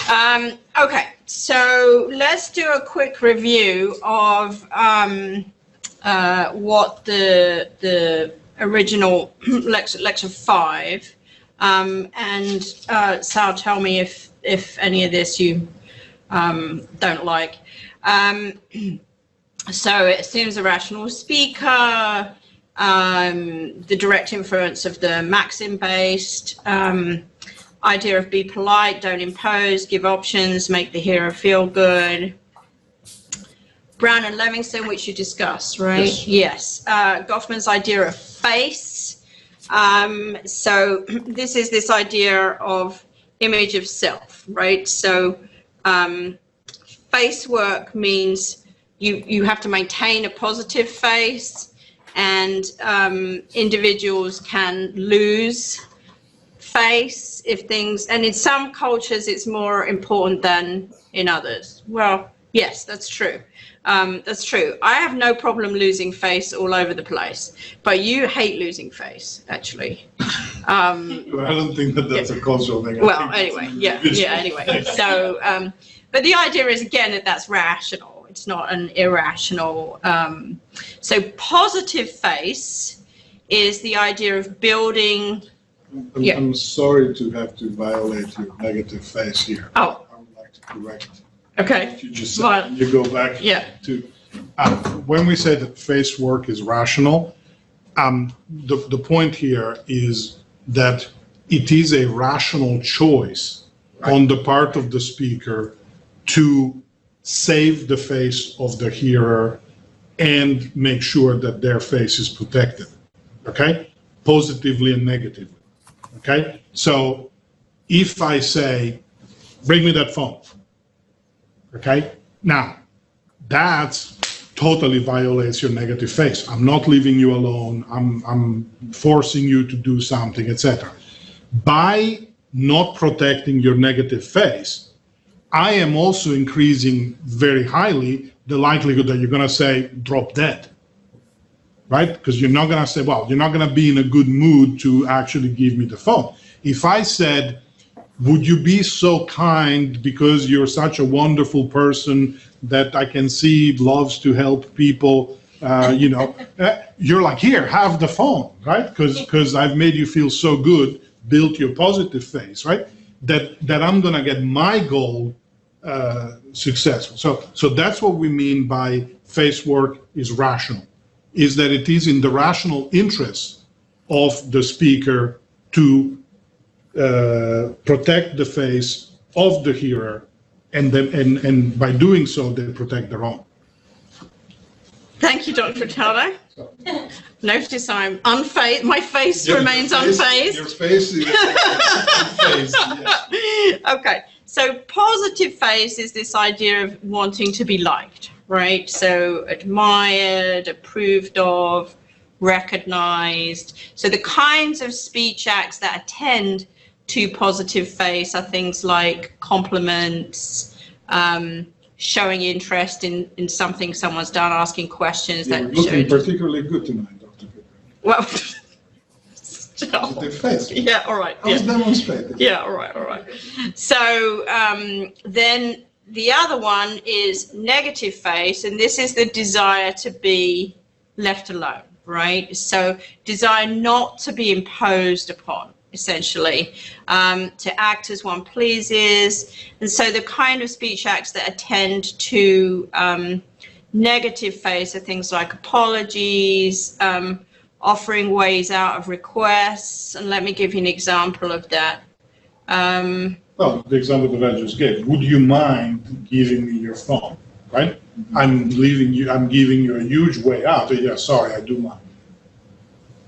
Okay, so let's do a quick review of what the original lecture 5, and Sal, tell me if any of this you don't like. So it assumes a rational speaker, the direct inference of the maxim-based, idea of be polite, don't impose, give options, make the hearer feel good. Brown and Levinson, which you discussed, right? Yes. Goffman's idea of face. So this is this idea of image of self, right? So face work means you have to maintain a positive face, and individuals can lose face if things, and in some cultures it's more important than in others. Well, yes, that's true. That's true. I have no problem losing face all over the place, but you hate losing face, actually. I don't think that that's a cultural thing. Well, anyway, anyway. So, but the idea is, again, that that's rational. It's not an irrational. So positive face is the idea of building. I'm sorry to have to violate your negative face here. Oh. I would like to correct. Okay. You just said, you go back to when we say that face work is rational, the point here is that it is a rational choice on the part of the speaker to save the face of the hearer and make sure that their face is protected, okay? Positively and negatively, okay? So if I say, bring me that phone, okay? Now, that totally violates your negative face. I'm not leaving you alone. I'm forcing you to do something, etc. By not protecting your negative face, I am also increasing very highly the likelihood that you're going to say, drop dead, right? Because you're not going to say, well, you're not going to be in a good mood to actually give me the phone. If I said, would you be so kind because you're such a wonderful person that I can see loves to help people, you're like, here, have the phone, right? Because I've made you feel so good, built your positive face, right? That I'm going to get my goal successful. So that's what we mean by face work is rational, is that it is in the rational interest of the speaker to protect the face of the hearer, and by doing so, they protect their own. Thank you, Dr. Taldo. Notice I'm unfazed. My face remains unfazed. Your face is unfazed, yes. Okay, so positive face is this idea of wanting to be liked, right? So admired, approved of, recognized. So the kinds of speech acts that attend to positive face are things like compliments, showing interest in something someone's done, asking questions. You're looking particularly good tonight, Dr. Cooper. Well, positive face. Yeah, all right. I was demonstrating. Yeah, all right. So then the other one is negative face, and this is the desire to be left alone, right? So desire not to be imposed upon, essentially, to act as one pleases. And so the kind of speech acts that attend to negative face are things like apologies, offering ways out of requests. And let me give you an example of that. Well, the example that I just gave, would you mind giving me your phone, right? I'm giving you a huge way out. Yeah, sorry, I do mind.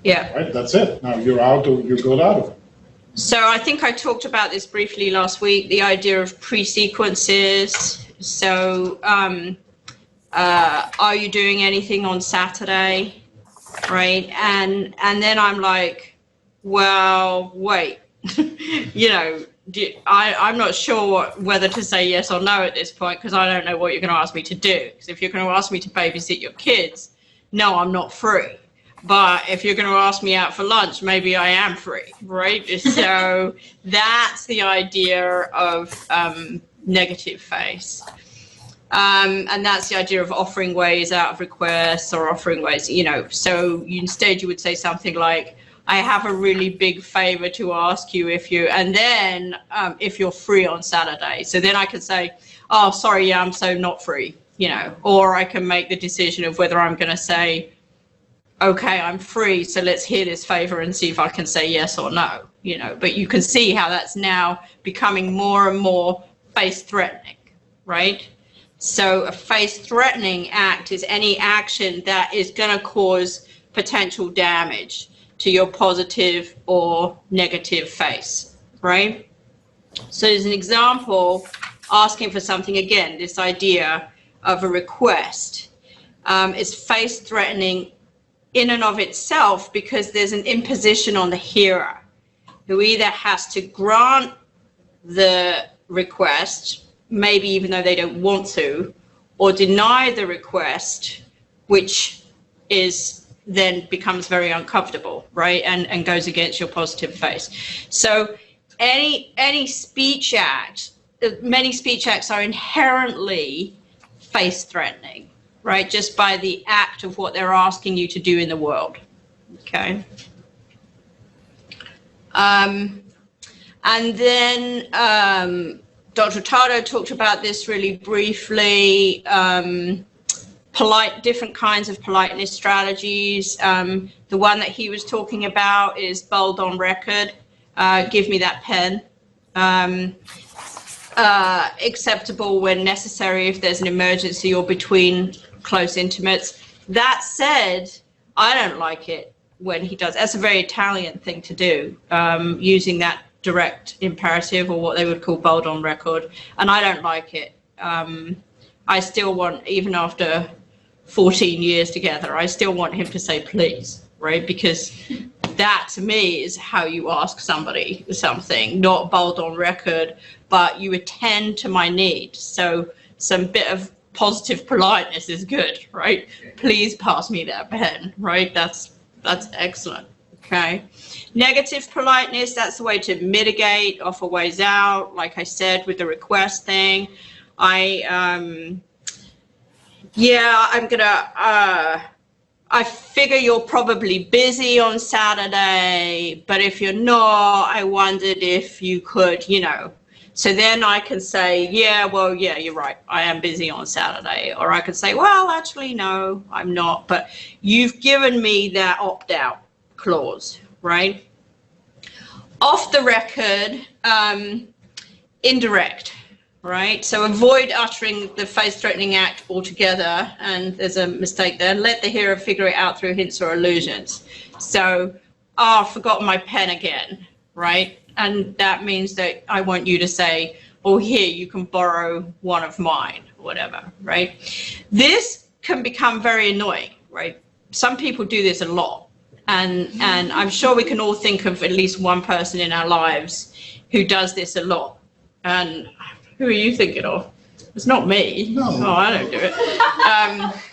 Yeah. Right, that's it. Now you're out, or you got out of it. So I think I talked about this briefly last week, the idea of pre-sequences. So are you doing anything on Saturday, right? And then I'm like, well, wait, I'm not sure whether to say yes or no at this point, because I don't know what you're going to ask me to do. Because if you're going to ask me to babysit your kids, no, I'm not free. but if you're going to ask me out for lunch, maybe I am free, right? So that's the idea of negative face. And that's the idea of offering ways out of requests, or offering ways, you know. So instead you would say something like, I have a really big favor to ask you if you're free on Saturday. So then I could say, oh, sorry, yeah, I'm so not free, you know. Or I can make the decision of whether I'm going to say, okay, I'm free, so let's hear this favor and see if I can say yes or no, you know. But you can see how that's now becoming more and more face-threatening, right? So a face-threatening act is any action that is going to cause potential damage to your positive or negative face, right? So as an example, asking for something, again, this idea of a request is face-threatening in and of itself, because there's an imposition on the hearer who either has to grant the request, maybe even though they don't want to, or deny the request, which is then becomes very uncomfortable, right? And goes against your positive face. So any speech act, many speech acts are inherently face-threatening, right? Just by the act of what they're asking you to do in the world, okay? And then Dr. Tado talked about this really briefly, different kinds of politeness strategies. The one that he was talking about is bold on record, give me that pen. Acceptable when necessary if there's an emergency or between close intimates. That said, I don't like it when he does. That's a very Italian thing to do, using that direct imperative, or what they would call bold on record, and I don't like it. I still want, even after 14 years together, I still want him to say please, right? Because that to me is how you ask somebody something, not bold on record, but you attend to my need. So some bit of positive politeness is good, right? Please pass me that pen, right? That's excellent, okay? Negative politeness, that's the way to mitigate, offer ways out, like I said, with the request thing. I figure you're probably busy on Saturday, but if you're not, I wondered if you could, you know. So then I can say, yeah, well, yeah, you're right, I am busy on Saturday. Or I could say, well, actually, no, I'm not. But you've given me that opt-out clause, right? Off the record, indirect, right? So avoid uttering the face-threatening act altogether, and there's a mistake there. Let the hearer figure it out through hints or allusions. So, oh, I've forgotten my pen again, right? And that means that I want you to say, oh, here, you can borrow one of mine, or whatever, right? This can become very annoying, right? Some people do this a lot. And I'm sure we can all think of at least one person in our lives who does this a lot. And who are you thinking of? It's not me. No. Oh, I don't do it.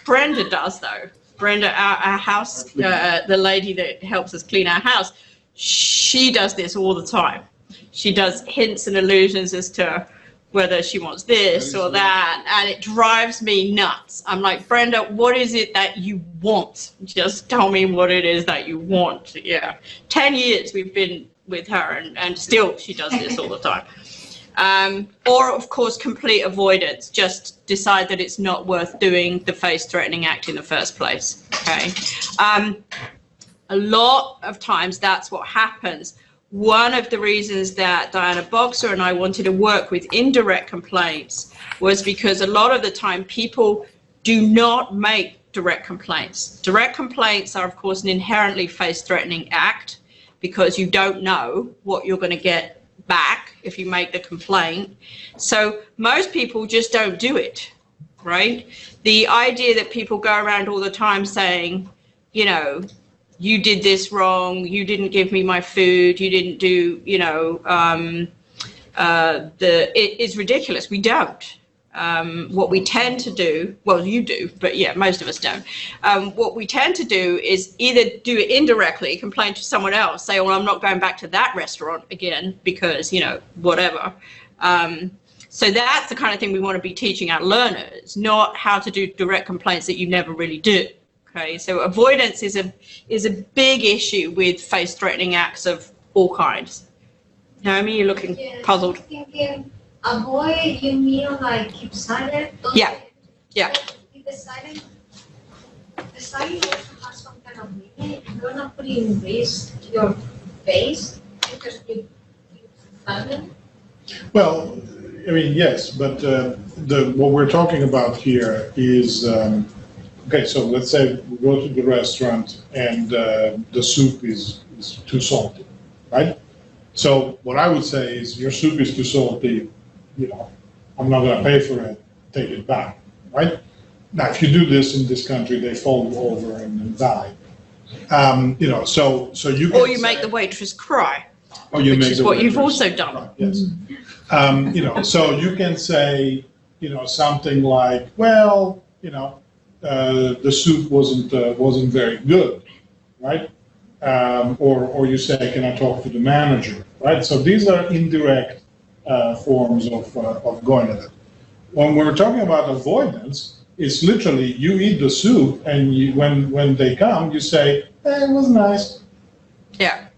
Brenda does, though. Brenda, our house, the lady that helps us clean our house, she does this all the time. She does hints and allusions as to whether she wants this or that, and it drives me nuts. I'm like, Brenda, what is it that you want? Just tell me what it is that you want. Yeah, 10 years we've been with her, and still she does this all the time. Or, of course, complete avoidance. Just decide that it's not worth doing the face-threatening act in the first place, okay? A lot of times that's what happens. One of the reasons that Diana Boxer and I wanted to work with indirect complaints was because a lot of the time people do not make direct complaints. Direct complaints are, of course, an inherently face-threatening act because you don't know what you're going to get back if you make the complaint. So most people just don't do it, right? The idea that people go around all the time saying, you know, you did this wrong, you didn't give me my food, you didn't do, you know, it is ridiculous. We don't. what we tend to do, well, you do, but yeah, most of us don't. What we tend to do is either do it indirectly, complain to someone else, say, well, I'm not going back to that restaurant again because, you know, whatever. So that's the kind of thing we want to be teaching our learners, not how to do direct complaints that you never really do. Okay, so avoidance is a big issue with face-threatening acts of all kinds. Naomi, you're looking puzzled. Thinking, avoid, you mean like keep silent? Yeah. Yeah. The silent also has some kind of meaning. You're not putting raise your face because you silent. Well, I mean, yes, but what we're talking about here is, okay, so let's say we go to the restaurant and the soup is too salty, right? So what I would say is, your soup is too salty, you know, I'm not gonna pay for it, take it back, right? Now, if you do this in this country, they fall over and die. You know, so you can Or you make the waitress cry, which is what you've also done. Right, yes. You know, so you can say, you know, something like, well, you know, the soup wasn't very good, right? Or you say, can I talk to the manager, right? So these are indirect forms of going at it. When we're talking about avoidance, it's literally you eat the soup, and when they come, you say, it was nice. Yeah.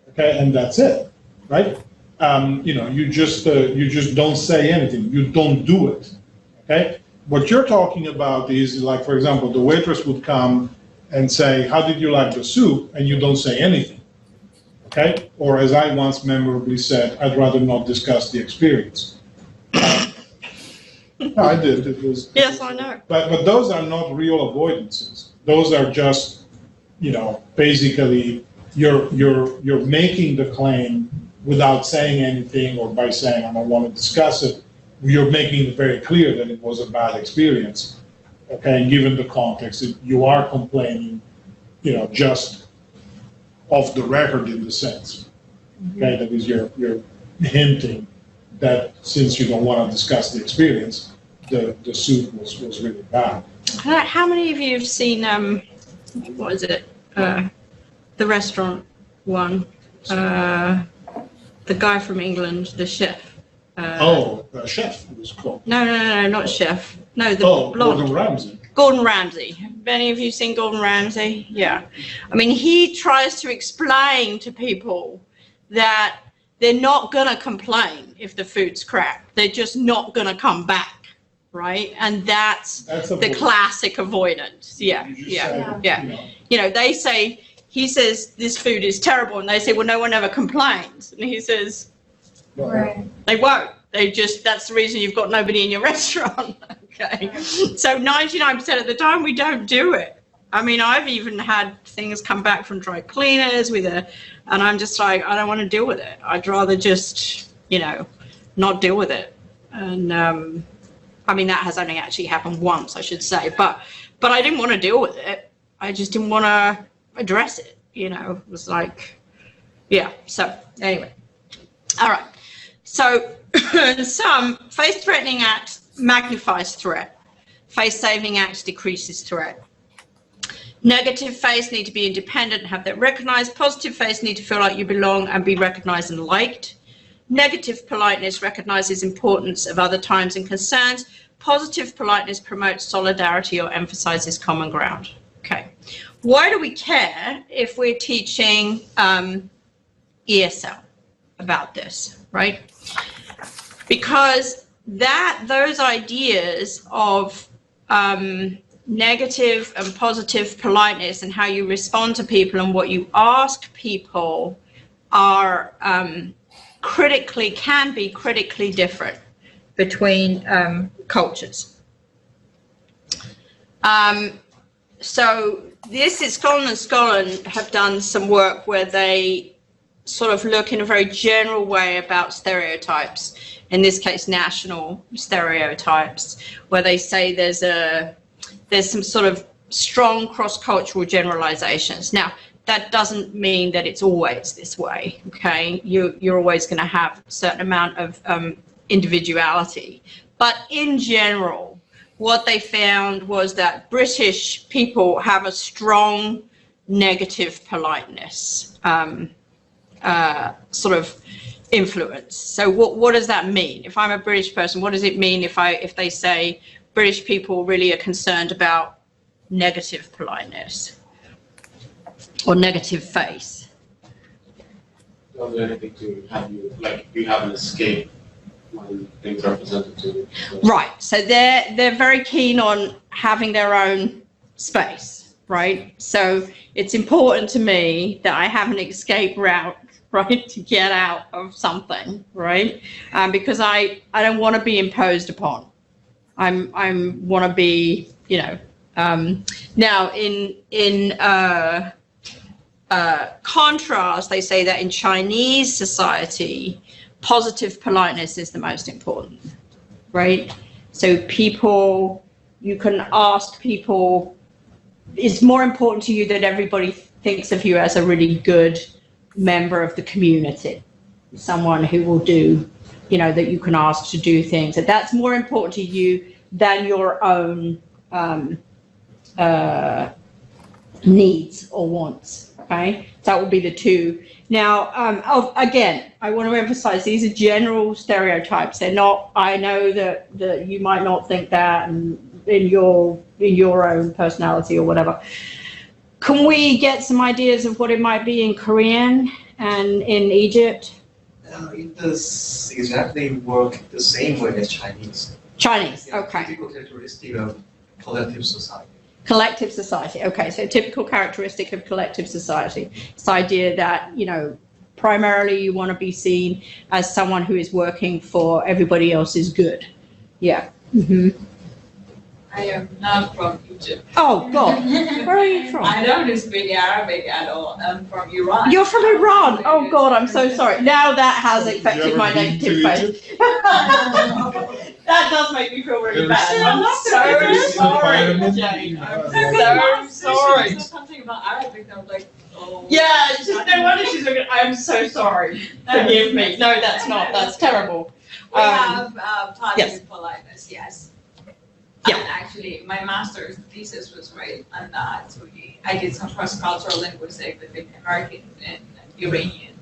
Okay, and that's it, right? You know, you just don't say anything. You don't do it. Okay. What you're talking about is, like, for example, the waitress would come and say, how did you like the soup? And you don't say anything. Okay. Or as I once memorably said, I'd rather not discuss the experience. No, I did. It was. Yes, I know. But those are not real avoidances. Those are just, you know, basically you're making the claim without saying anything, or by saying I don't want to discuss it. You're making it very clear that it was a bad experience. Okay, and given the context, you are complaining, you know, just off the record in the sense. Okay, that is, you're hinting that since you don't want to discuss the experience, the soup was really bad. How many of you have seen what is it? The restaurant one. The guy from England, the chef. Chef it was called. No, not chef. No, the blonde. Gordon Ramsay. Gordon Ramsay. Have any of you seen Gordon Ramsay? Yeah. I mean, he tries to explain to people that they're not going to complain if the food's crap. They're just not going to come back, right? And that's the classic avoidance. Yeah. You know, they say, he says, this food is terrible. And they say, well, no one ever complains. And he says, Right. they won't. They just, that's the reason you've got nobody in your restaurant. Okay. So 99% of the time we don't do it. I mean, I've even had things come back from dry cleaners and I'm just like, I don't want to deal with it. I'd rather just, you know, not deal with it. And I mean, that has only actually happened once, I should say, but I didn't want to deal with it. I just didn't want to address it, you know. It was like, yeah. So anyway, all right. So some face-threatening act magnifies threat. Face-saving act decreases threat. Negative face need to be independent and have that recognized. Positive face need to feel like you belong and be recognized and liked. Negative politeness recognizes importance of other times and concerns. Positive politeness promotes solidarity or emphasizes common ground. Okay. Why do we care if we're teaching ESL about this, right? Because those ideas of negative and positive politeness and how you respond to people and what you ask people are can be critically different between cultures. So this is Scotland and Scotland have done some work where they sort of look in a very general way about stereotypes, in this case national stereotypes, where they say there's some sort of strong cross-cultural generalizations. Now, that doesn't mean that it's always this way, okay? You're always going to have a certain amount of individuality, But in general, what they found was that British people have a strong negative politeness sort of influence. So what does that mean? If I'm a British person, what does it mean if they say British people really are concerned about negative politeness or negative face? Don't do anything to have you, like you have an escape when things are presented to you. So. Right. So they're very keen on having their own space, right? So it's important to me that I have an escape route, right, to get out of something, right? Because I don't want to be imposed upon. I want to be, you know. Now in contrast, they say that in Chinese society, positive politeness is the most important, right? So people, you can ask people, it's more important to you that everybody thinks of you as a really good member of the community, someone who will do, you know, that you can ask to do things. And that's more important to you than your own needs or wants, okay? So that would be the two. Now, again, I want to emphasize these are general stereotypes. They're not, I know that you might not think that and in your own personality or whatever. Can we get some ideas of what it might be in Korean and in Egypt? It does exactly work the same way as Chinese. Chinese, Yeah, okay. typical characteristic of collective society. Collective society, okay, so typical characteristic of collective society. This idea that, you know, primarily you want to be seen as someone who is working for everybody else's good. Yeah. Mm-hmm. I am not from Egypt. Oh, God. Where are you from? I don't speak Arabic at all. I'm from Iran. You're from Iran? Oh, God, I'm so sorry. Now that has affected my negative face. That does make me feel really bad. I'm so sorry, Jane. I'm so sorry. She said something about Arabic, I was like, oh. Yeah, it's just no wonder she's looking. I'm so sorry. Forgive me. No, that's not. That's terrible. We have positive yes. politeness, yes. Yeah. And actually, my master's thesis was right on that. So I did some cross-cultural linguistics between American and Iranian.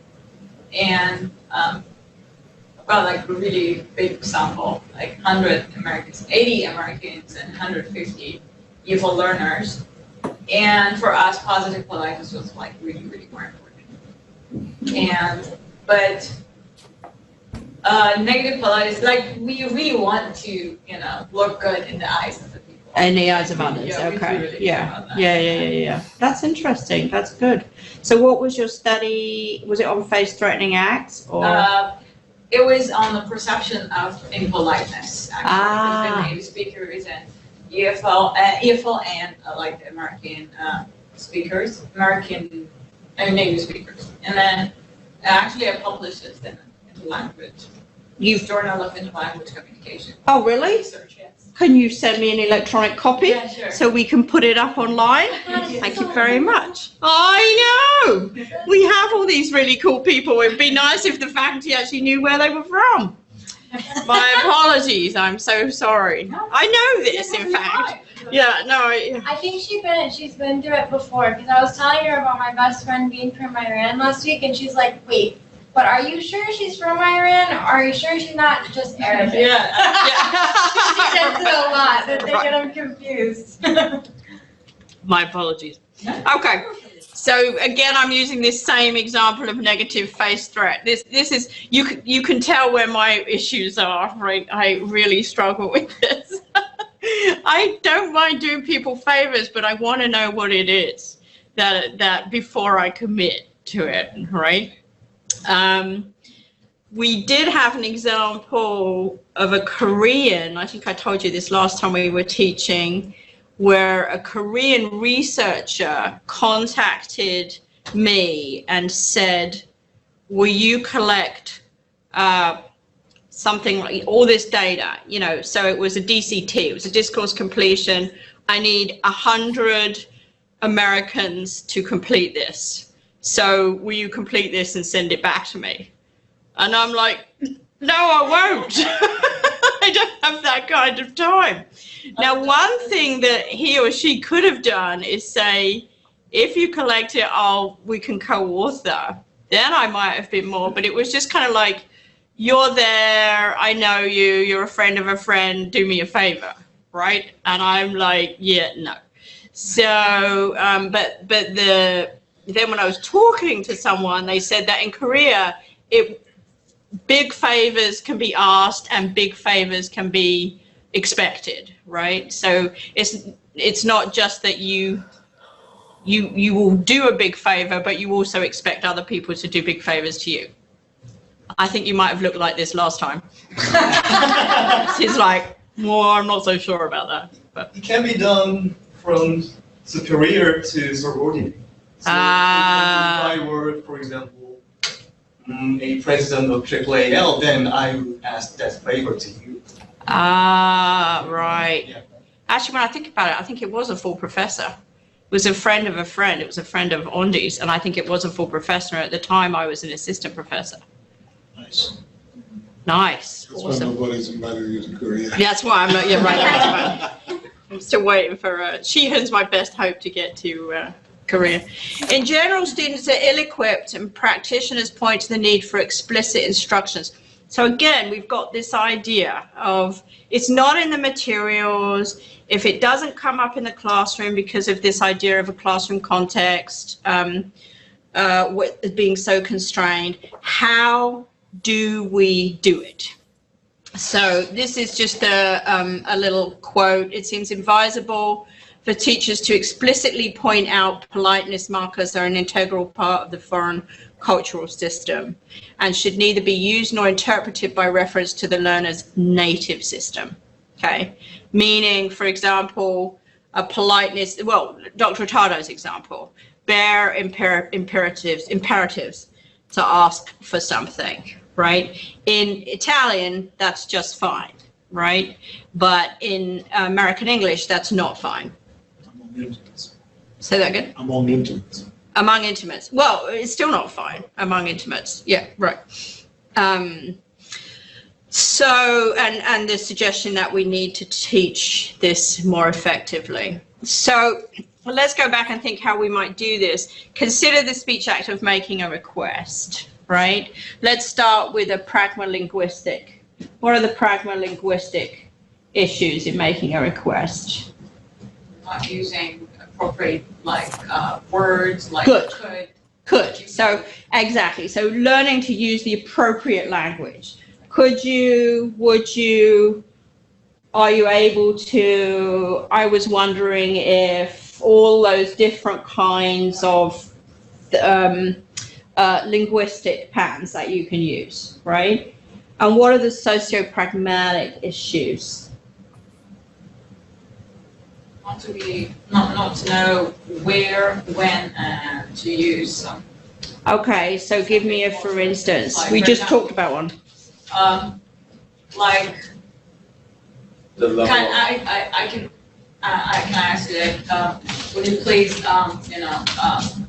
And well, like a really big sample, like 100 Americans, 80 Americans and 150 EFL learners. And for us, positive politeness was like really, really more important. But negative politeness, like we really want to, you know, look good in the eyes of the people. In the eyes of others, Yeah, we okay. really Yeah. care about that. Yeah. That's interesting. That's good. So what was your study? Was it on face-threatening acts or? It was on the perception of impoliteness, actually. Ah. The native speakers and EFL and like the American speakers, native speakers. And then actually I published this into language. Journal of Interlanguage Communication. Oh, really? Research, yes. Can you send me an electronic copy? Yeah, sure. So we can put it up online? Thank you very much. I know! We have all these really cool people. It'd be nice if the faculty actually knew where they were from. My apologies. I'm so sorry. I know this, in fact. Yeah, no. I think she's been through it before because I was telling her about my best friend being from Iran last week, and she's like, "Wait, but are you sure she's from Iran? Or are you sure she's not just Arabic?" Yeah. She gets it a lot that they get them confused. My apologies. Okay. So again, I'm using this same example of negative face threat. This is you can tell where my issues are, right? I really struggle with this. I don't mind doing people favors, but I want to know what it is that before I commit to it, right? We did have an example of a Korean, I think I told you this last time we were teaching, where a Korean researcher contacted me and said, will you collect something like all this data, you know, so it was a DCT, it was a discourse completion. I need 100 Americans to complete this. So will you complete this and send it back to me? And I'm like, no, I won't. I don't have that kind of time. Now, one thing that he or she could have done is say, if you collect it, we can co-author. Then I might have been more, but it was just kind of like, you're there, I know you, you're a friend of a friend, do me a favor, right? And I'm like, yeah, no. So, then when I was talking to someone, they said that in Korea, big favors can be asked and big favors can be expected, right? So it's not just that you will do a big favor, but you also expect other people to do big favors to you. I think you might have looked like this last time. She's like, well, I'm not so sure about that. But it can be done from superior to subordinate. So if I were, for example, a president of AAAL, then I would ask that favor to you. Right. Yeah. Actually, when I think about it, I think it was a full professor. It was a friend of a friend. It was a friend of Ondi's, and I think it was a full professor. At the time, I was an assistant professor. Nice. Nice. That's Awesome. why nobody's invited you to Korea. Yeah, that's why I'm not. Yeah, right. I'm still waiting for. Sheehan's my best hope to get to Korea. In general, students are ill-equipped, and practitioners point to the need for explicit instructions. So again, we've got this idea of it's not in the materials. If it doesn't come up in the classroom because of this idea of a classroom context being so constrained, how do we do it? So this is just a little quote. It seems advisable for teachers to explicitly point out politeness markers are an integral part of the foreign cultural system and should neither be used nor interpreted by reference to the learner's native system. Okay, meaning, for example, a politeness, well, Dr. Hurtado's example, bare imperatives to ask for something, right? In Italian, that's just fine, right? But in American English, that's not fine. Among intimates. Say that again? Among intimates. Among intimates. Well, it's still not fine among intimates. Yeah, right. So, and the suggestion that we need to teach this more effectively. So let's go back and think how we might do this. Consider the speech act of making a request, right? Let's start with a pragmalinguistic. What are the pragmalinguistic issues in making a request? Not using appropriate words like Good. could. So exactly. So learning to use the appropriate language. Could you, would you, are you able to? I was wondering if all those different kinds of linguistic patterns that you can use, right? And what are the socio-pragmatic issues? Not to know where, when, and to use some. Okay, so give me a for instance. Like, We for just example, talked about one. Like, The level. I can ask you that, would you please,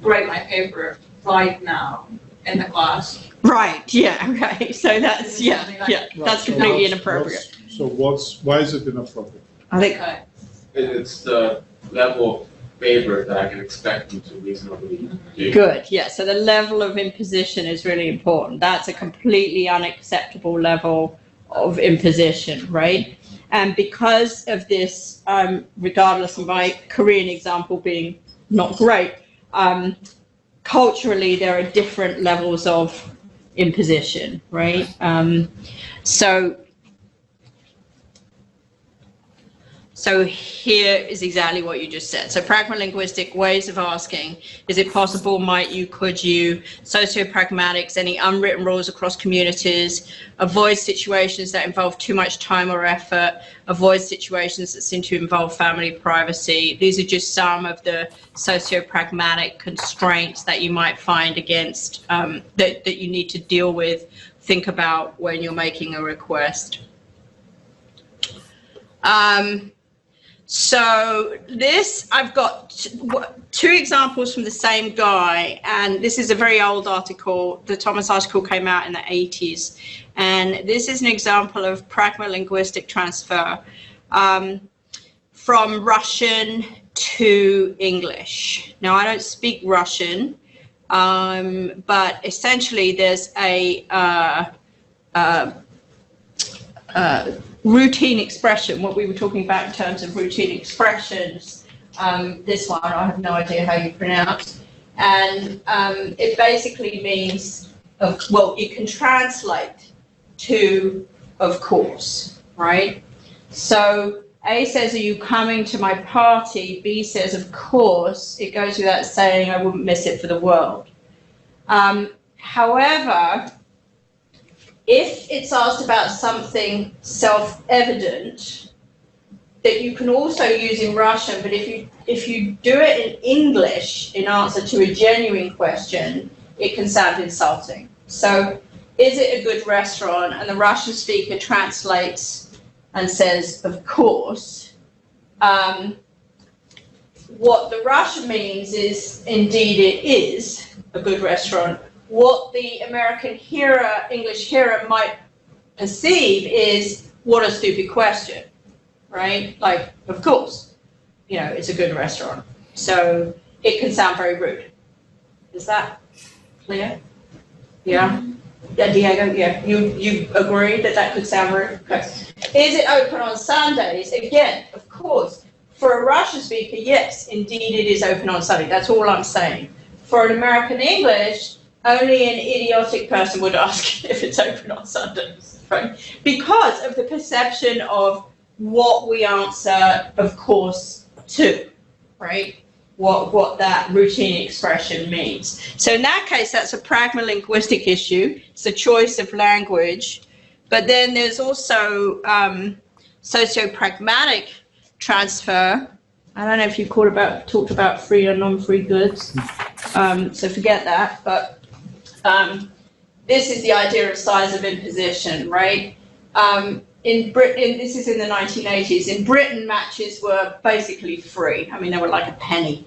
grade my paper right now in the class? Right, yeah, okay. So that's, yeah, that's completely inappropriate. So why is it inappropriate? I think, Okay. It's the level of favor that I can expect them to reasonably do. good, yeah. So the level of imposition is really important. That's a completely unacceptable level of imposition, right? And because of this, regardless of my Korean example being not great, culturally there are different levels of imposition, right? So here is exactly what you just said. So pragmalinguistic ways of asking, is it possible, might you, could you, socio-pragmatics, any unwritten rules across communities, avoid situations that involve too much time or effort, avoid situations that seem to involve family privacy. These are just some of the socio-pragmatic constraints that you might find against, that you need to deal with, think about when you're making a request. So this, I've got two examples from the same guy, and this is a very old article. The Thomas article came out in the 80s, and this is an example of pragmalinguistic transfer from Russian to English. Now, I don't speak Russian, but essentially there's a routine expression, what we were talking about in terms of routine expressions. This one, I have no idea how you pronounce. And it basically means, well, you can translate to, of course, right? So A says, are you coming to my party? B says, of course. It goes without saying, I wouldn't miss it for the world. However, if it's asked about something self-evident that you can also use in Russian, but if you do it in English in answer to a genuine question, it can sound insulting. So, is it a good restaurant? And the Russian speaker translates and says, of course. What the Russian means is, indeed it is a good restaurant. What the American hearer, English hearer might perceive is, what a stupid question, right? Like, of course, you know, it's a good restaurant. So it can sound very rude. Is that clear? Yeah? Yeah, Diego, yeah. You agree that that could sound rude? Okay. Is it open on Sundays? Again, of course. For a Russian speaker, yes, indeed it is open on Sunday. That's all I'm saying. For an American English, only an idiotic person would ask if it's open on Sundays, right? Because of the perception of what we answer, of course, to, right? What that routine expression means. So in that case, that's a pragmalinguistic issue. It's a choice of language. But then there's also socio-pragmatic transfer. I don't know if you talked about free or non-free goods. So forget that. But this is the idea of size of imposition, right? In Britain, this is in the 1980s, in Britain matches were basically free. I mean, they were like a penny.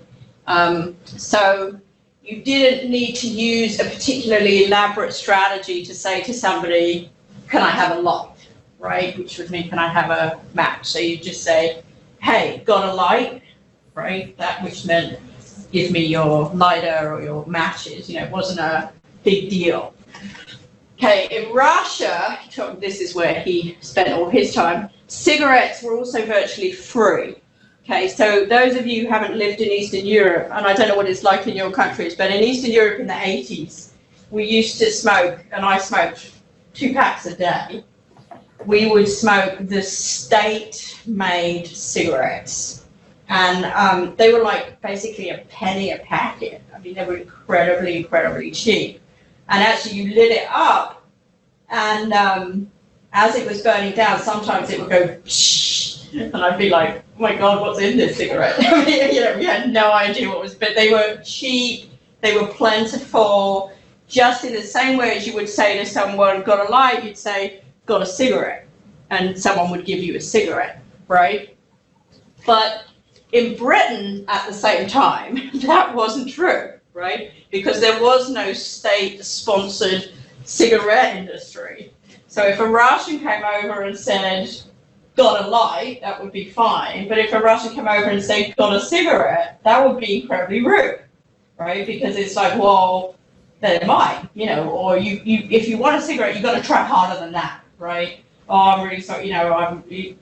So you didn't need to use a particularly elaborate strategy to say to somebody, can I have a light, right? Which would mean, can I have a match? So you just say, hey, got a light, right? That which meant, give me your lighter or your matches. You know, it wasn't a big deal. Okay, in Russia, this is where he spent all his time, cigarettes were also virtually free. Okay, so those of you who haven't lived in Eastern Europe, and I don't know what it's like in your countries, but in Eastern Europe in the 80s, we used to smoke, and I smoked 2 packs a day. We would smoke the state-made cigarettes. And they were like basically a penny a packet. I mean, they were incredibly, incredibly cheap. And actually you lit it up, and as it was burning down, sometimes it would go shh, and I'd be like, oh my God, what's in this cigarette? I mean, you know, we had no idea what was, but they were cheap, they were plentiful, just in the same way as you would say to someone, got a light, you'd say, got a cigarette, and someone would give you a cigarette, right? But in Britain at the same time, that wasn't true. Right? Because there was no state-sponsored cigarette industry. So if a Russian came over and said, got a light, that would be fine. But if a Russian came over and said, got a cigarette, that would be incredibly rude, right? Because it's like, well, they're mine, you know, or you if you want a cigarette, you've got to try harder than that, right? Oh, I'm really sorry, you know, I wondered,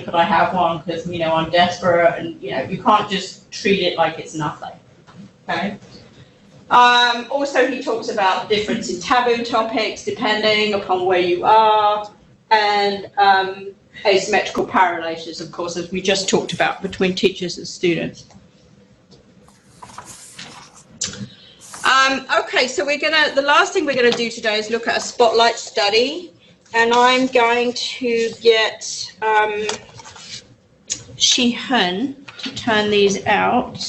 could I have one? Because, you know, I'm desperate, and, you know, you can't just treat it like it's nothing. Okay. Also, he talks about difference in taboo topics depending upon where you are, and asymmetrical power relations, of course, as we just talked about, between teachers and students. Okay, so the last thing we're gonna do today is look at a spotlight study, and I'm going to get Shi-Hun to turn these out.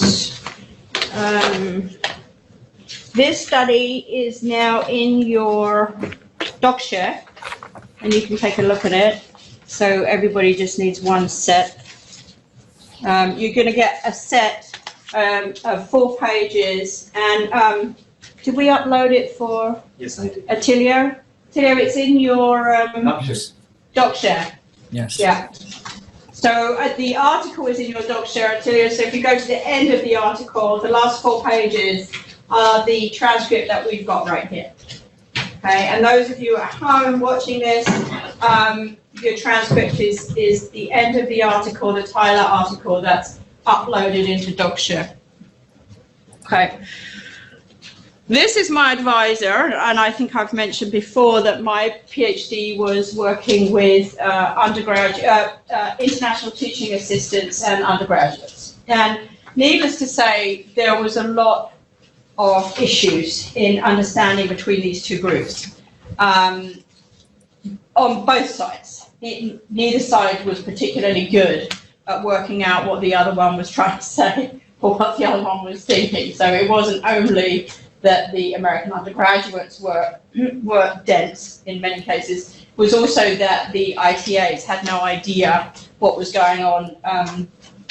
This study is now in your doc share, and you can take a look at it. So everybody just needs one set You're going to get a set of 4 pages, and did we upload it for Yes, I did. Attilio? Attilio, it's in your doc share. Yes. Yeah. So the article is in your doc share, Attilio. So if you go to the end of the article, the last 4 pages are the transcript that we've got right here. Okay, and those of you at home watching this, your transcript is the end of the article, the Tyler article that's uploaded into DocShare. Okay. This is my advisor, and I think I've mentioned before that my PhD was working with international teaching assistants and undergraduates. And needless to say, there was a lot of issues in understanding between these 2 groups on both sides. Neither side was particularly good at working out what the other one was trying to say or what the other one was thinking. So it wasn't only that the American undergraduates were dense in many cases, it was also that the ITAs had no idea what was going on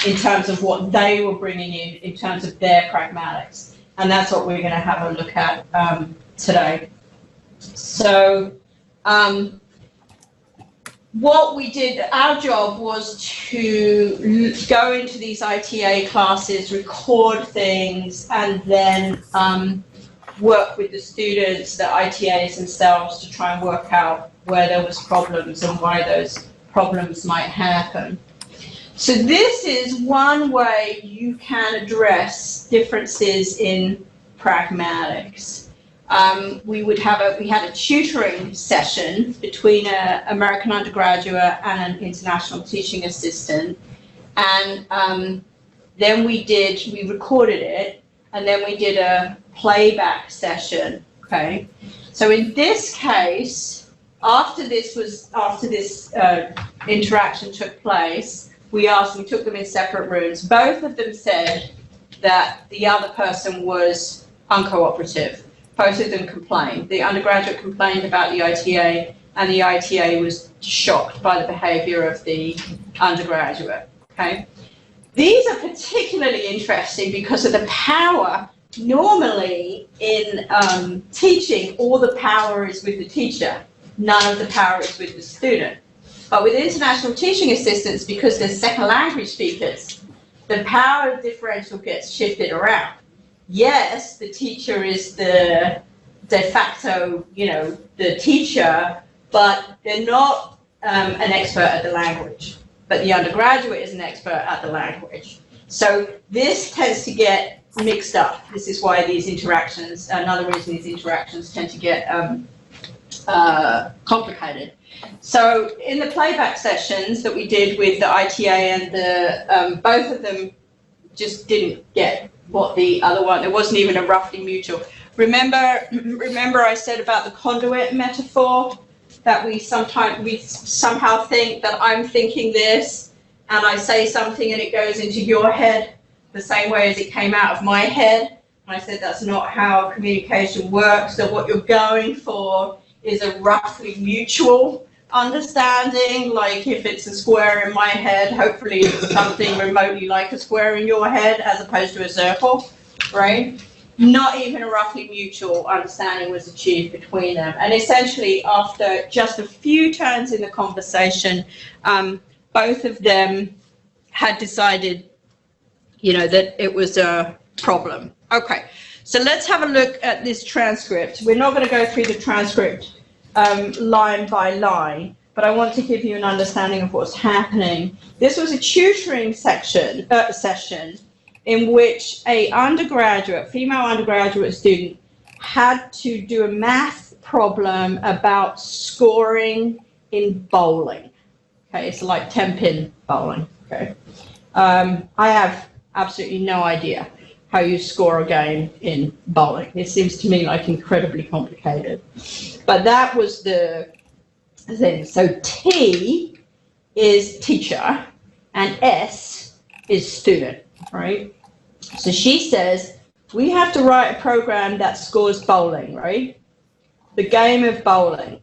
in terms of what they were bringing in terms of their pragmatics. And that's what we're going to have a look at today. So what we did, our job was to go into these ITA classes, record things, and then work with the students, the ITAs themselves, to try and work out where there was problems and why those problems might happen. So this is one way you can address differences in pragmatics. We had a tutoring session between an American undergraduate and an international teaching assistant, and then we recorded it, and then we did a playback session. Okay, so in this case, after this interaction took place, we took them in separate rooms. Both of them said that the other person was uncooperative. Both of them complained. The undergraduate complained about the ITA, and the ITA was shocked by the behavior of the undergraduate. Okay? These are particularly interesting because of the power. Normally in teaching, all the power is with the teacher. None of the power is with the student. But with international teaching assistants, because they're second language speakers, the power differential gets shifted around. Yes, the teacher is the de facto, the teacher, but they're not an expert at the language. But the undergraduate is an expert at the language. So this tends to get mixed up. This is why these interactions, another reason these interactions tend to get complicated. So in the playback sessions that we did with the ITA and the both of them just didn't get what the other one, it wasn't even a roughly mutual. Remember I said about the conduit metaphor, that we somehow think that I'm thinking this and I say something and it goes into your head the same way as it came out of my head. And I said that's not how communication works. So what you're going for is a roughly mutual understanding. Like if it's a square in my head, hopefully it's something remotely like a square in your head as opposed to a circle, right? Not even a roughly mutual understanding was achieved between them. And essentially after just a few turns in the conversation, both of them had decided, that it was a problem. Okay, so let's have a look at this transcript. We're not going to go through the transcript line by line, but I want to give you an understanding of what's happening. This was a tutoring session in which a female undergraduate student had to do a math problem about scoring in bowling. Okay, it's like 10-pin bowling. Okay, I have absolutely no idea how you score a game in bowling. It seems to me like incredibly complicated. But that was the thing. So T is teacher and S is student, right? So she says, we have to write a program that scores bowling, right? The game of bowling.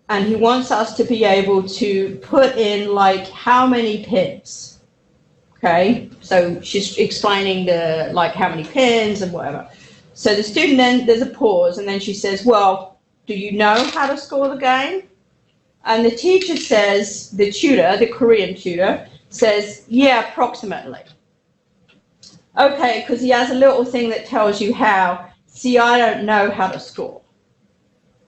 And he wants us to be able to put in like how many pins. okay? So she's explaining the, like, how many pins and whatever. So the student then, there's a pause, and then she says, well, do you know how to score the game? And the teacher says, the tutor, the Korean tutor, says, yeah, approximately. Okay, because he has a little thing that tells you how. See, I don't know how to score.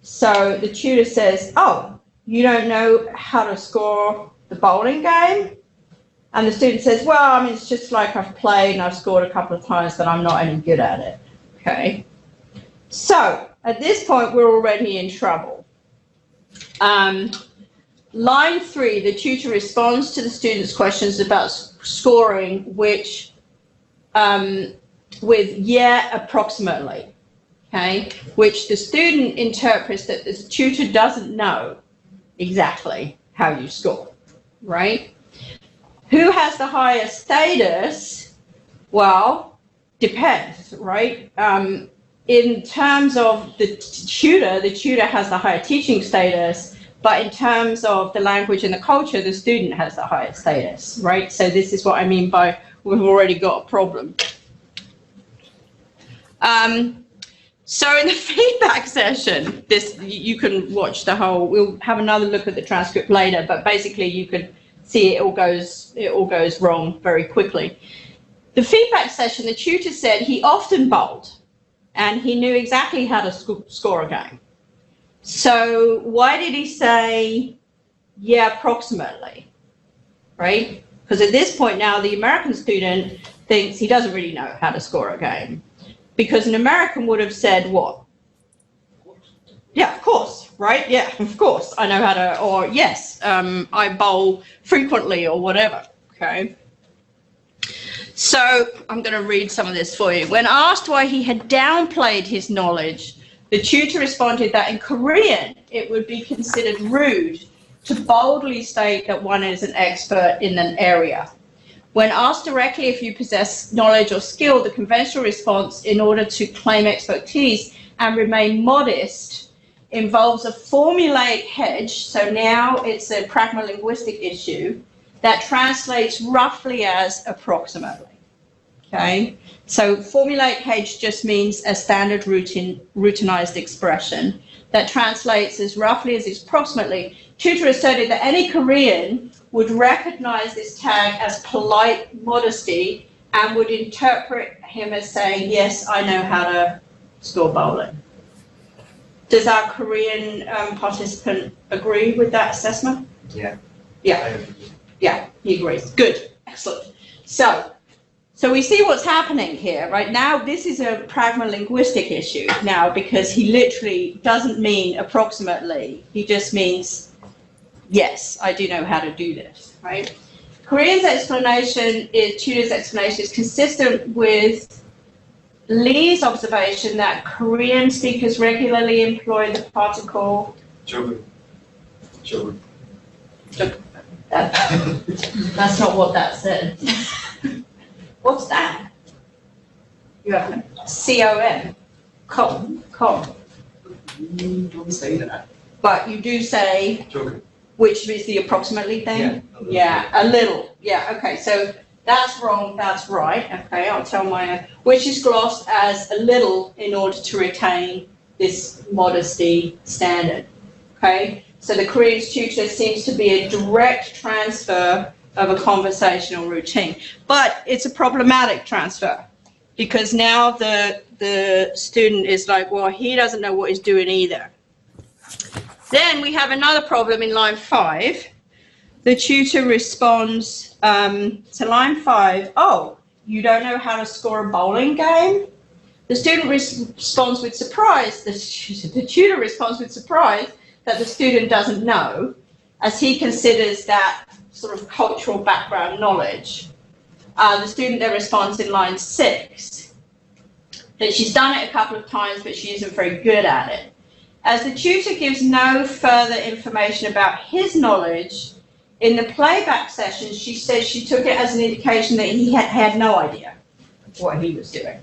So the tutor says, oh, you don't know how to score the bowling game? And the student says, well, I mean, it's just like I've played and I've scored a couple of times, but I'm not any good at it. Okay. So at this point, we're already in trouble. Line 3, the tutor responds to the student's questions about scoring, which with yeah, approximately, okay, which the student interprets that the tutor doesn't know exactly how you score, right? Who has the higher status? Well, depends, right? In terms of the tutor has the higher teaching status, but in terms of the language and the culture, the student has the higher status, right? So this is what I mean by we've already got a problem. So in the feedback session, this you can watch the whole. We'll have another look at the transcript later, but basically you can see it all goes wrong very quickly. The feedback session, the tutor said he often bowled, and he knew exactly how to score a game. So why did he say, yeah, approximately, right? Because at this point now, the American student thinks he doesn't really know how to score a game. Because an American would have said what? Yeah, of course, right? Yeah, of course, I know how to, or yes, I bowl frequently or whatever, okay? So I'm going to read some of this for you. When asked why he had downplayed his knowledge, the tutor responded that in Korean, it would be considered rude to boldly state that one is an expert in an area. When asked directly if you possess knowledge or skill, the conventional response in order to claim expertise and remain modest involves a formulaic hedge. So now it's a pragmalinguistic issue that translates roughly as approximately. Okay, so formulaic hedge just means a standard routinized expression that translates as roughly as approximately. Tutor asserted that any Korean would recognize this tag as polite modesty and would interpret him as saying, yes, I know how to score bowling. Does our Korean participant agree with that assessment? Yeah. Yeah. Yeah, he agrees. Good. Excellent. So we see what's happening here, right? Now this is a pragmalinguistic issue now because he literally doesn't mean approximately. He just means, yes, I do know how to do this, right? Tutor's explanation is consistent with Lee's observation that Korean speakers regularly employ the particle Children. That's not what that said. What's that? You have C-O-M. Com. Don't say that. But you do say, Children. which is the approximately thing? Yeah, a little. Yeah, okay, so that's wrong, that's right. Okay, I'll tell my, which is glossed as a little in order to retain this modesty standard. Okay, so the Korean tutor seems to be a direct transfer of a conversational routine, but it's a problematic transfer because now the student is like, well, he doesn't know what he's doing either. Then we have another problem in line 5. The tutor responds to line 5, oh, you don't know how to score a bowling game? The student responds with surprise, the tutor responds with surprise that the student doesn't know, as he considers that sort of cultural background knowledge. The student then responds in line 6 that she's done it a couple of times, but she isn't very good at it. As the tutor gives no further information about his knowledge, in the playback session, she says she took it as an indication that he had no idea what he was doing.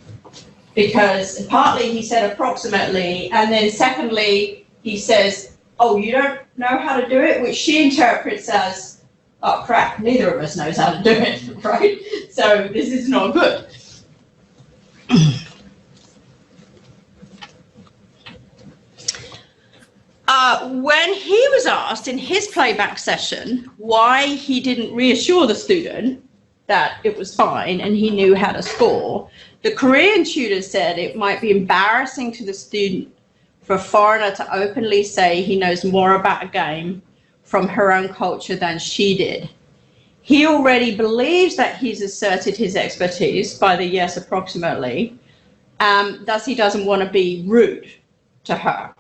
Because partly he said approximately, and then secondly, he says, oh, you don't know how to do it, which she interprets as, oh crap, neither of us knows how to do it, right? So this is not good. When he was asked in his playback session why he didn't reassure the student that it was fine and he knew how to score, the Korean tutor said it might be embarrassing to the student for a foreigner to openly say he knows more about a game from her own culture than she did. He already believes that he's asserted his expertise by the yes approximately, thus he doesn't want to be rude to her.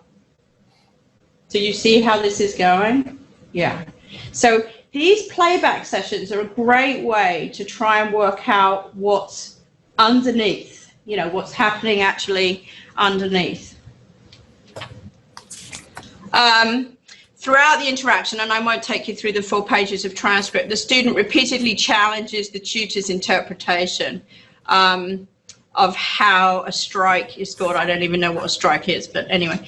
So you see how this is going? Yeah. So these playback sessions are a great way to try and work out what's underneath, you know, what's happening actually underneath. Throughout the interaction, and I won't take you through the 4 pages of transcript, the student repeatedly challenges the tutor's interpretation of how a strike is scored. I don't even know what a strike is, but anyway.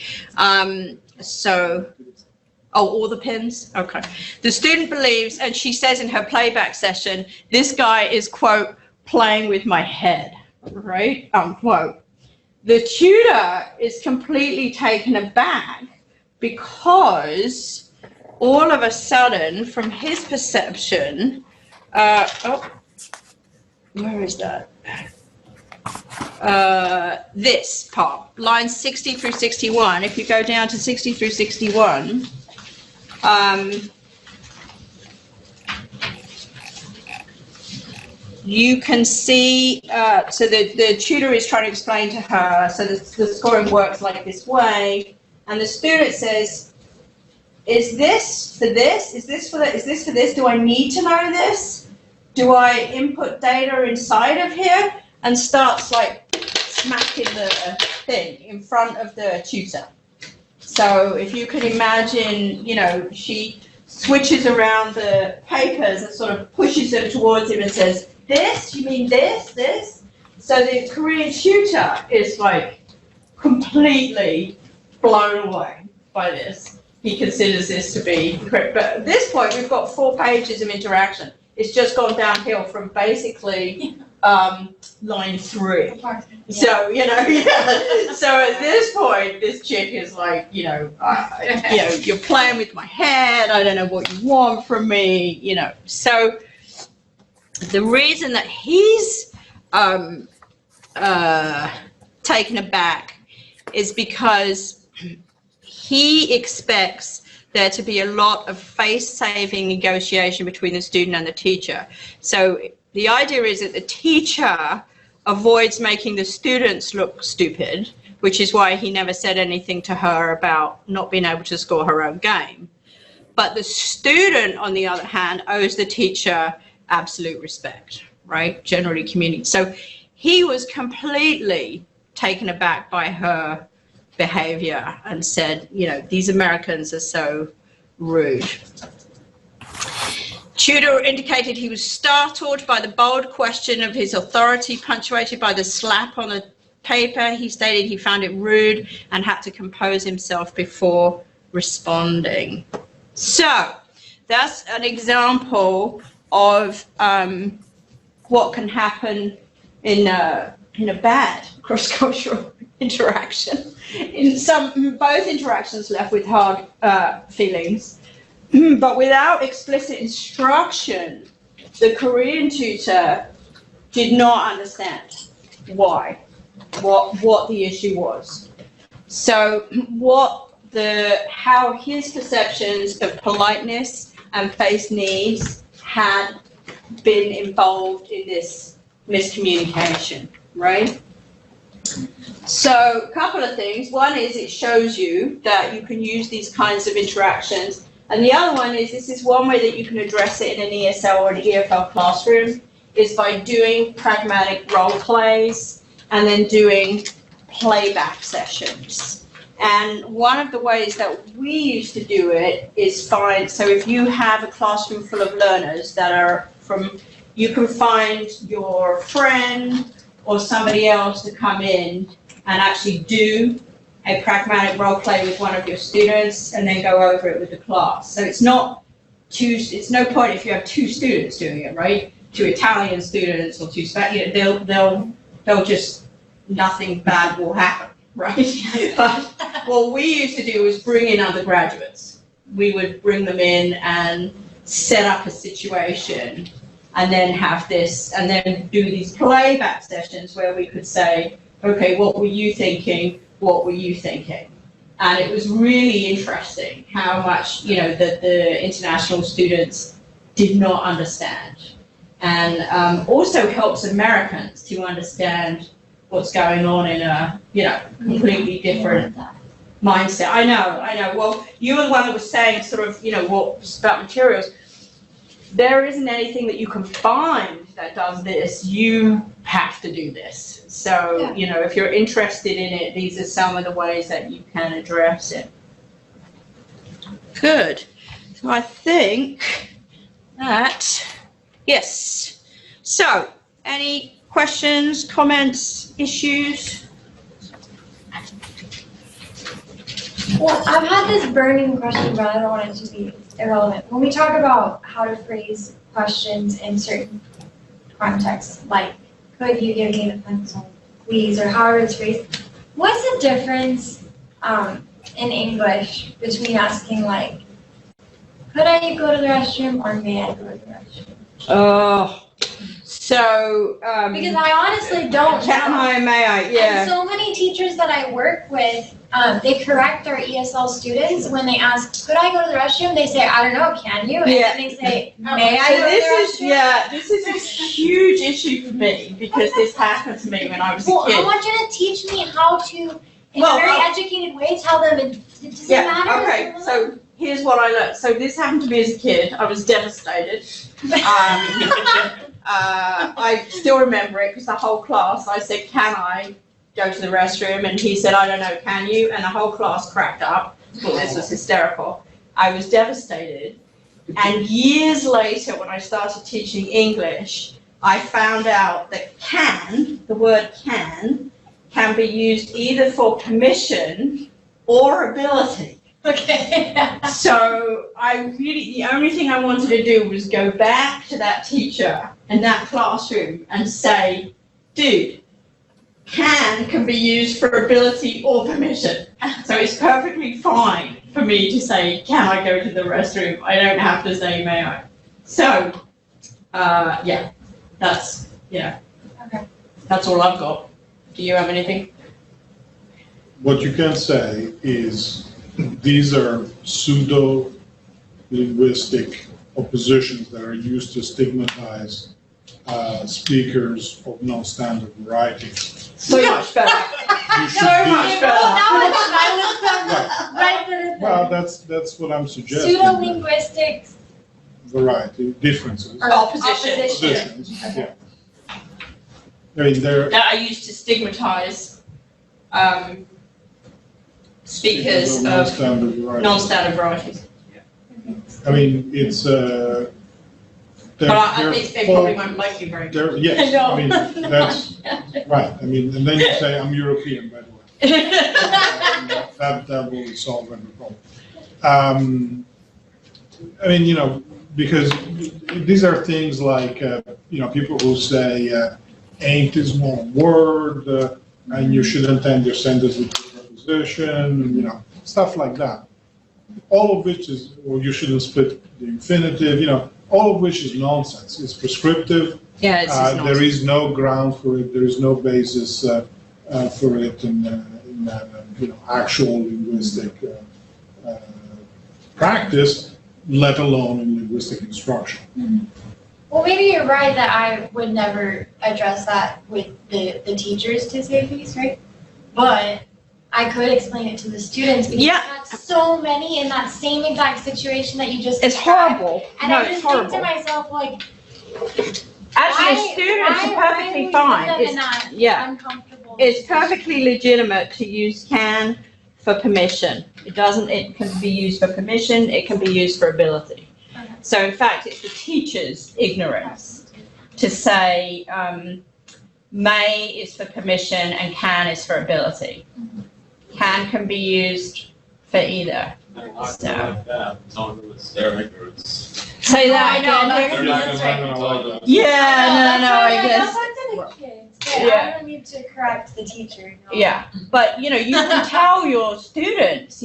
All the pins? Okay. The student believes, and she says in her playback session, this guy is, quote, playing with my head, right, unquote. The tutor is completely taken aback because all of a sudden, from his perception, where is that? This part, lines 60 through 61. If you go down to 60 through 61, you can see, so the tutor is trying to explain to her, so the scoring works like this way, and the student says, is this for this? Is this for that? Is this for this? Do I need to know this? Do I input data inside of here? And starts like smacking the thing in front of the tutor. So if you can imagine, you know, she switches around the papers and sort of pushes them towards him and says, this? You mean this? This? So the Korean tutor is like completely blown away by this. He considers this to be correct. But at this point, we've got 4 pages of interaction. It's just gone downhill from basically line 3. So, you know, yeah. So at this point, this chick is like, you know, you're playing with my head. I don't know what you want from me, you know. So the reason that he's taken aback is because he expects there to be a lot of face-saving negotiation between the student and the teacher. So the idea is that the teacher avoids making the students look stupid, which is why he never said anything to her about not being able to score her own game. But the student, on the other hand, owes the teacher absolute respect, right? Generally communicating. So he was completely taken aback by her behavior and said, you know, these Americans are so rude. Tutor indicated he was startled by the bold question of his authority, punctuated by the slap on the paper. He stated he found it rude and had to compose himself before responding. So that's an example of what can happen in a bad cross-cultural interaction. Both interactions left with hard feelings, but without explicit instruction, the Korean tutor did not understand why, what the issue was. So how his perceptions of politeness and face needs had been involved in this miscommunication, right? So a couple of things. One is it shows you that you can use these kinds of interactions. And the other one is this is one way that you can address it in an ESL or an EFL classroom is by doing pragmatic role plays and then doing playback sessions. And one of the ways that we used to do it is so if you have a classroom full of learners that are you can find your friend or somebody else to come in and actually do a pragmatic role play with one of your students and then go over it with the class. So it's not it's no point if you have two students doing it, right? Two Italian students or two Spanish, they'll just, nothing bad will happen, right? But what we used to do was bring in undergraduates. We would bring them in and set up a situation and then have this, and then do these playback sessions where we could say, okay, what were you thinking? What were you thinking? And it was really interesting how much, the international students did not understand. And also helps Americans to understand what's going on in a, completely different mindset. I know. Well, you were the one that was saying sort of, what about materials. There isn't anything that you can find that does this. You have to do this. So, if you're interested in it, these are some of the ways that you can address it. Good. So I think that, yes. So, any questions, comments, issues? Well, I've had this burning question, but I don't want it to be irrelevant. When we talk about how to phrase questions in certain contexts, like, could you give me the pencil, please, or however it's phrased, what's the difference in English between asking, like, could I go to the restroom, or may I go to the restroom? Oh, so because I honestly don't can know. I, may I? Yeah. And so many teachers that I work with, they correct their ESL students when they ask, could I go to the restroom? They say, I don't know, can you? And then they say, may I go to the restroom? This is a huge issue for me because this happened to me when I was a Well, kid. I want you to teach me how to, in a very educated way, tell them it doesn't matter. Okay, so here's what I learned. So this happened to me as a kid. I was devastated. I still remember it because the whole class, I said, can I go to the restroom? And he said, I don't know, can you? And the whole class cracked up. Well, this was hysterical. I was devastated. And years later, when I started teaching English, I found out that can, the word can be used either for permission or ability. Okay. So the only thing I wanted to do was go back to that teacher in that classroom and say, dude, can be used for ability or permission. So it's perfectly fine for me to say, can I go to the restroom? I don't have to say, may I? So, that's all I've got. Do you have anything? What you can say is these are pseudo-linguistic oppositions that are used to stigmatize speakers of non-standard varieties. So much better. So much better. Right there. Well, that's what I'm suggesting. Pseudo-linguistics. Variety, differences. Or opposition. Oppositions, yeah. I mean, they're That I used to stigmatize speakers of non-standard varieties. non-standard varieties. I mean, it's But I think they probably won't like you very much. Yes, I know. I mean, that's right. I mean, and then you say, I'm European, by the way. That will solve every problem. I mean, because these are things like, people who say, ain't is one word, and you shouldn't end your sentence with preposition, stuff like that. All of which is, or you shouldn't split the infinitive, all of which is nonsense. It's prescriptive. Yeah, it's just There is no ground for it. There is no basis for it in actual linguistic practice, let alone in linguistic instruction. Mm-hmm. Well, maybe you're right that I would never address that with the teachers to say please, right? But I could explain it to the students because Yeah. I've had so many in that same exact situation that you just It's described. horrible. And No, I it's just horrible. think to myself, like, Actually, students are perfectly fine. Yeah. Uncomfortable. It's perfectly legitimate to use can for permission. It can be used for permission, it can be used for ability. Okay. So in fact, it's the teacher's ignorance to say may is for permission and can is for ability. Can be used for either. Like that. It's not with their ignorance. Say that I know, again. that's right. Yeah, no, I guess. That's up to the kids, but Yeah. I don't need to correct the teacher. No. Yeah, but you can tell your students,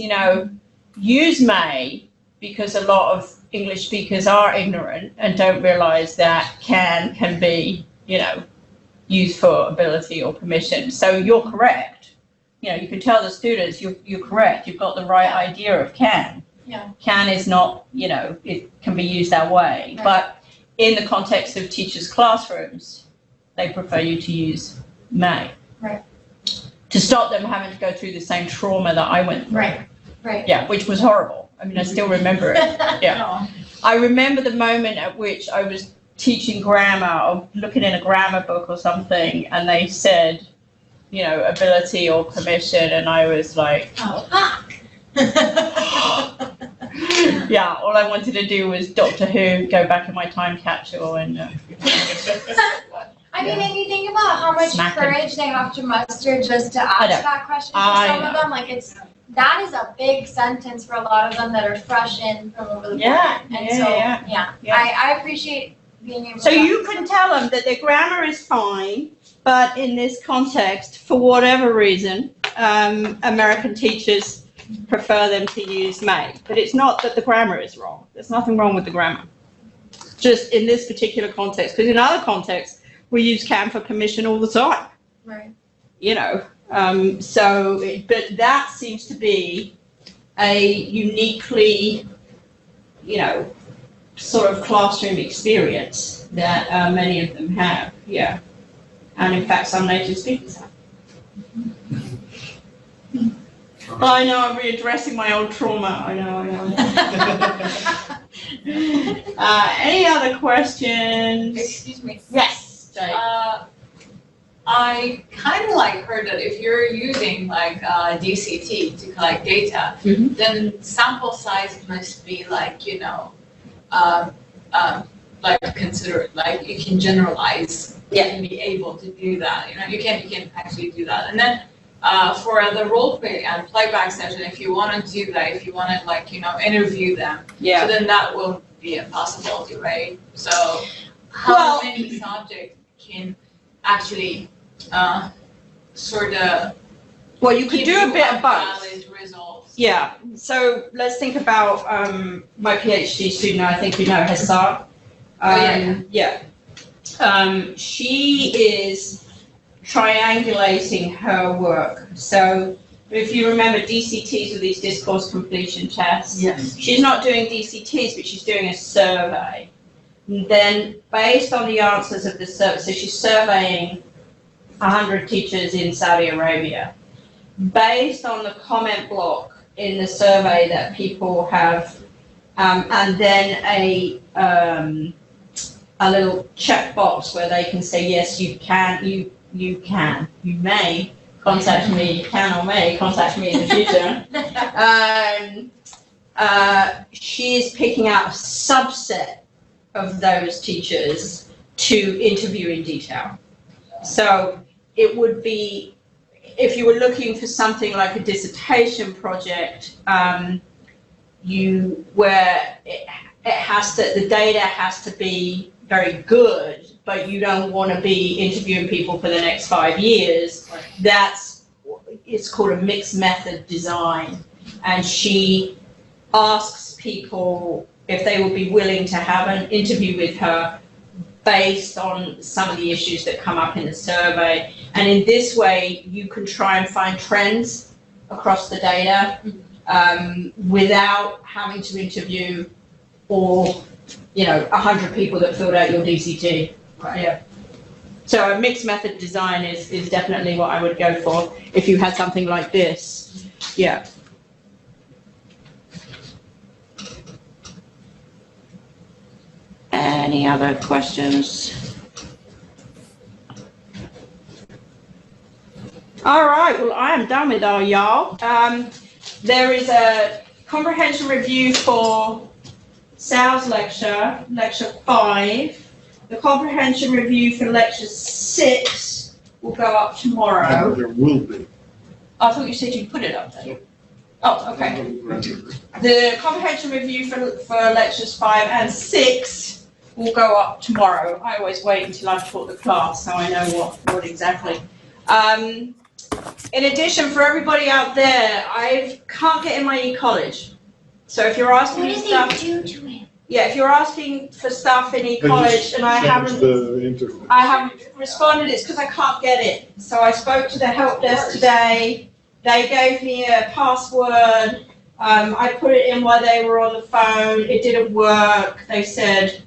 use may, because a lot of English speakers are ignorant and don't realize that can be, used for ability or permission. So you're correct. You can tell the students you're correct. You've got the right idea of can. Yeah. Can is not, it can be used that way. Right. But in the context of teachers' classrooms, they prefer you to use may. Right. To stop them having to go through the same trauma that I went through. Right. Yeah, which was horrible. I mean, I still remember it. Yeah. I remember the moment at which I was teaching grammar or looking in a grammar book or something, and they said, ability or permission, and I was like, Oh, fuck. yeah, all I wanted to do was Doctor Who, go back in my time capsule and I mean, and you think about how much Smacking. courage they have to muster just to ask know. that question for I some of know. them. That is a big sentence for a lot of them that are fresh in from over the Yeah, border. And yeah, so, yeah. I appreciate being able to. So you can tell them that their grammar is fine, but in this context, for whatever reason, American teachers prefer them to use may. But it's not that the grammar is wrong. There's nothing wrong with the grammar. Just in this particular context, because in other contexts, we use can for permission all the time. Right. But that seems to be a uniquely, sort of classroom experience that many of them have, yeah. And in fact, some native speakers have. I know, I'm readdressing my old trauma, I know. Any other questions? Excuse me. Yes, Jay. I kind of heard that if you're using DCT to collect data, Mhm. then sample size must be consider it, you can generalize. Yeah. You can be able to do that. You can actually do that. And then for the role play and playback session, if you want to do that, if you want to interview them, Yeah. so then that will be a possibility, right? So how Well- many subjects can actually sort of Well, you could give do a you bit of both. valid results? Yeah, so let's think about my PhD student, I think you know Hassan. She is triangulating her work. So if you remember, DCTs are these discourse completion tests. Yes. She's not doing DCTs, but she's doing a survey. And then based on the answers of the survey, so she's surveying 100 teachers in Saudi Arabia. Based on the comment block in the survey that people have, and then a little checkbox where they can say, yes, you may contact me, you can or may contact me in the future. She's picking out a subset of those teachers to interview in detail. So it would be, if you were looking for something like a dissertation project, where the data has to be very good, but you don't want to be interviewing people for the next 5 years. It's called a mixed method design. And she asks people if they would be willing to have an interview with her based on some of the issues that come up in the survey. And in this way, you can try and find trends across the data without having to interview 100 people that filled out your DCT. Right. Yeah. So a mixed method design is definitely what I would go for if you had something like this. Yeah. Any other questions? All right, well, I am done with our y'all. There is a comprehension review for Sal's lecture, lecture 5. The comprehension review for lecture 6 will go up tomorrow. There will be. I thought you said you'd put it up there. Oh, okay. The comprehension review for lectures 5 and 6 will go up tomorrow. I always wait until I've taught the class so I know what exactly. In addition, for everybody out there, I can't get in my e-college. So if you're asking me stuff, do to it? yeah, if you're asking for stuff in e-college and I haven't responded, it's because I can't get it. So I spoke to the help desk today. They gave me a password. I put it in while they were on the phone. It didn't work. They said,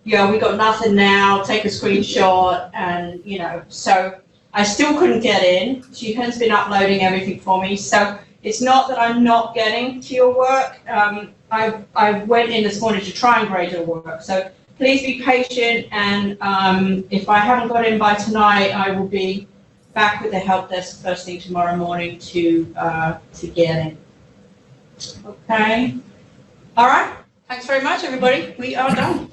yeah, we got nothing now. Take a screenshot. And, you know, so I still couldn't get in. She has been uploading everything for me. So it's not that I'm not getting to your work. I went in this morning to try and grade your work. So please be patient. And if I haven't got in by tonight, I will be back with the help desk first thing tomorrow morning to get in. Okay. All right. Thanks very much, everybody. We are done.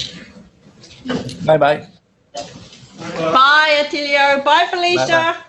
Bye-bye. Bye, Attilio. Bye, Felicia. Bye-bye.